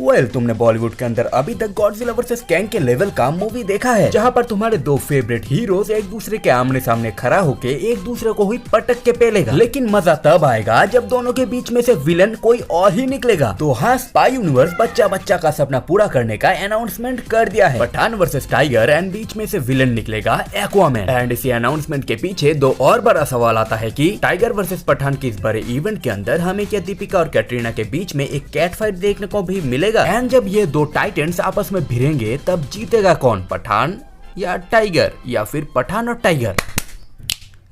तुमने बॉलीवुड के अंदर अभी तक गॉडजिला वर्सेस कैंग के लेवल का मूवी देखा है, जहाँ पर तुम्हारे दो फेवरेट हीरोज एक दूसरे के आमने सामने खड़ा होके एक दूसरे को ही पटक के पेलेगा। लेकिन मजा तब आएगा जब दोनों के बीच में से विलन कोई और ही निकलेगा। तो हाँ, स्पाई यूनिवर्स बच्चा बच्चा का सपना पूरा करने का अनाउंसमेंट कर दिया है। पठान वर्सेस टाइगर एंड बीच में से विलन निकलेगा एक्वामैन। एंड इसी अनाउंसमेंट के पीछे दो और बड़ा सवाल आता है कि टाइगर वर्सेस पठान के इस बड़े इवेंट के अंदर हमें क्या दीपिका और कैटरीना के बीच में एक कैट फाइट देखने को भी मिलेगा। एंड जब ये दो टाइटन्स आपस में भिड़ेंगे तब जीतेगा कौन, पठान या टाइगर, या फिर पठान और टाइगर?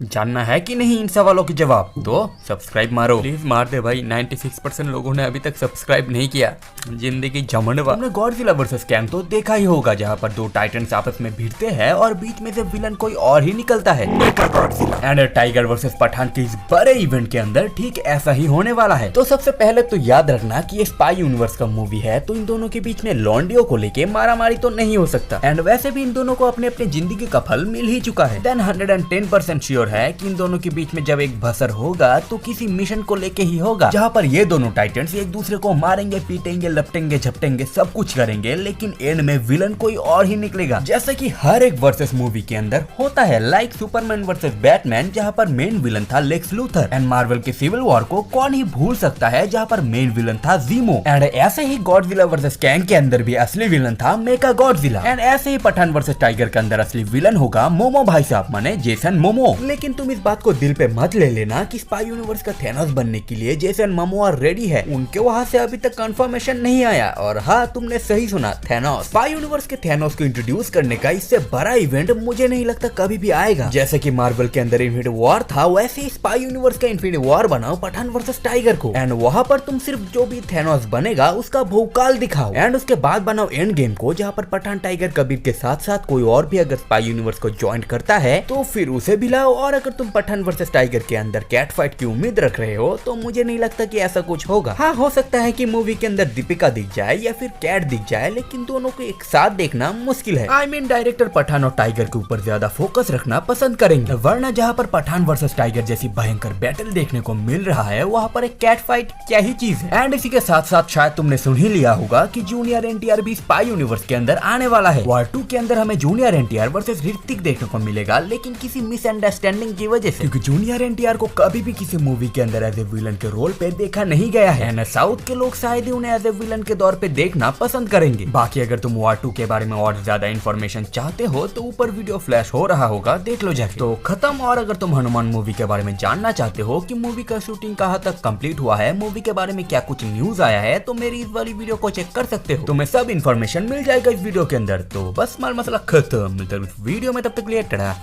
जानना है कि नहीं इन सवालों के जवाब? तो सब्सक्राइब मारो, प्लीज मार दे भाई। 96% लोगों ने अभी तक सब्सक्राइब नहीं किया। जिंदगी झमंडवा। तुमने गॉडजिला वर्सेस कैंग तो देखा ही होगा, जहाँ पर दो टाइटन्स आपस में भिड़ते हैं और बीच में से विलन कोई और ही निकलता है। एंड टाइगर वर्सेस पठान के इस बड़े इवेंट के अंदर ठीक ऐसा ही होने वाला है। तो सबसे पहले तो याद रखना कि ये स्पाई यूनिवर्स का मूवी है, तो इन दोनों के बीच में लॉन्डियो को लेके मारामारी तो नहीं हो सकता। एंड वैसे भी इन दोनों को अपने अपने जिंदगी का फल मिल ही चुका है। देन 110% श्योर है कि इन दोनों के बीच में जब एक भसर होगा तो किसी मिशन को लेके ही होगा, जहाँ पर ये दोनों टाइटन्स एक दूसरे को मारेंगे, पीटेंगे, लपटेंगे, झपटेंगे, सब कुछ करेंगे, लेकिन एंड में विलन कोई और ही निकलेगा। जैसे कि हर एक वर्सेस मूवी के अंदर होता है, लाइक सुपरमैन वर्सेस बैटमैन, जहाँ पर मेन विलन था लेक्स लूथर। एंड मार्वल के सिविल वॉर को कौन ही भूल सकता है, जहाँ पर मेन विलन था ज़ीमो। एंड ऐसे ही गॉडजिला वर्सेस कैंग के अंदर भी असली विलन था मेका गॉडजिला। एंड ऐसे ही पठान वर्सेस टाइगर के अंदर असली विलन होगा मोमो भाई साहब, माने जेसन मोमो। लेकिन तुम इस बात को दिल पे मत ले लेना कि स्पाई यूनिवर्स का थैनोस बनने के लिए जेसन मोमोआ रेडी है। उनके वहां से अभी तक कंफर्मेशन नहीं आया। और हाँ, तुमने सही सुना, थैनोस। स्पाई यूनिवर्स के थैनोस को इंट्रोड्यूस करने का इससे बड़ा इवेंट मुझे नहीं लगता कभी भी आएगा। जैसे कि मार्वल के अंदर इन्फिनिटी वॉर था, वैसे ही स्पाई यूनिवर्स का इन्फिनिटी वॉर बनाओ पठान वर्सेस टाइगर को। एंड वहाँ पर तुम सिर्फ जो भी थैनोस बनेगा उसका भूकाल दिखाओ। एंड उसके बाद बनाओ एंड गेम को, जहाँ पर पठान टाइगर कबीर के साथ साथ कोई और भी अगर स्पाई यूनिवर्स को ज्वाइन करता है तो फिर उसे भी लाओ। और अगर तुम पठान वर्सेस टाइगर के अंदर कैट फाइट की उम्मीद रख रहे हो तो मुझे नहीं लगता कि ऐसा कुछ होगा। हाँ, हो सकता है कि मूवी के अंदर दीपिका दिख जाए या फिर कैट दिख जाए, लेकिन दोनों को एक साथ देखना मुश्किल है। आई मीन डायरेक्टर पठान और टाइगर के ऊपर ज्यादा फोकस रखना पसंद करेंगे, वरना जहाँ पर पठान वर्सेस टाइगर जैसी भयंकर बैटल देखने को मिल रहा है, वहाँ पर एक कैट फाइट क्या ही चीज है। एंड इसी के साथ साथ शायद तुमने सुन ही लिया होगा कि जूनियर एनटीआर भी स्पाई यूनिवर्स के अंदर आने वाला है। वॉर 2 के अंदर हमें जूनियर एनटीआर वर्सेस ऋतिक देखने को मिलेगा, लेकिन किसी मिसअंडरस्टैंडिंग की वजह से, क्योंकि जूनियर एनटीआर को कभी भी किसी मूवी के अंदर एज ए विलन के रोल पे देखा नहीं गया है। एंड साउथ के लोग शायद ही उन्हें एज ए विलन के दौर पे देखना पसंद करेंगे। बाकी अगर तुम वॉर 2 के बारे में और ज्यादा इन्फॉर्मेशन चाहते हो तो ऊपर वीडियो फ्लैश हो रहा होगा, देख लो जाके। तो खत्म। और अगर तुम हनुमान मूवी के बारे में जानना चाहते हो कि मूवी का शूटिंग कहाँ तक कंप्लीट हुआ है, मूवी के बारे में क्या कुछ न्यूज आया है, तो मेरी इस वाली वीडियो को चेक कर सकते हो। तुम्हें सब इन्फॉर्मेशन मिल जाएगा इस वीडियो के अंदर। तो बस माल मसला खत्म। मिलता है वीडियो में, तब तक के लिए टाटा।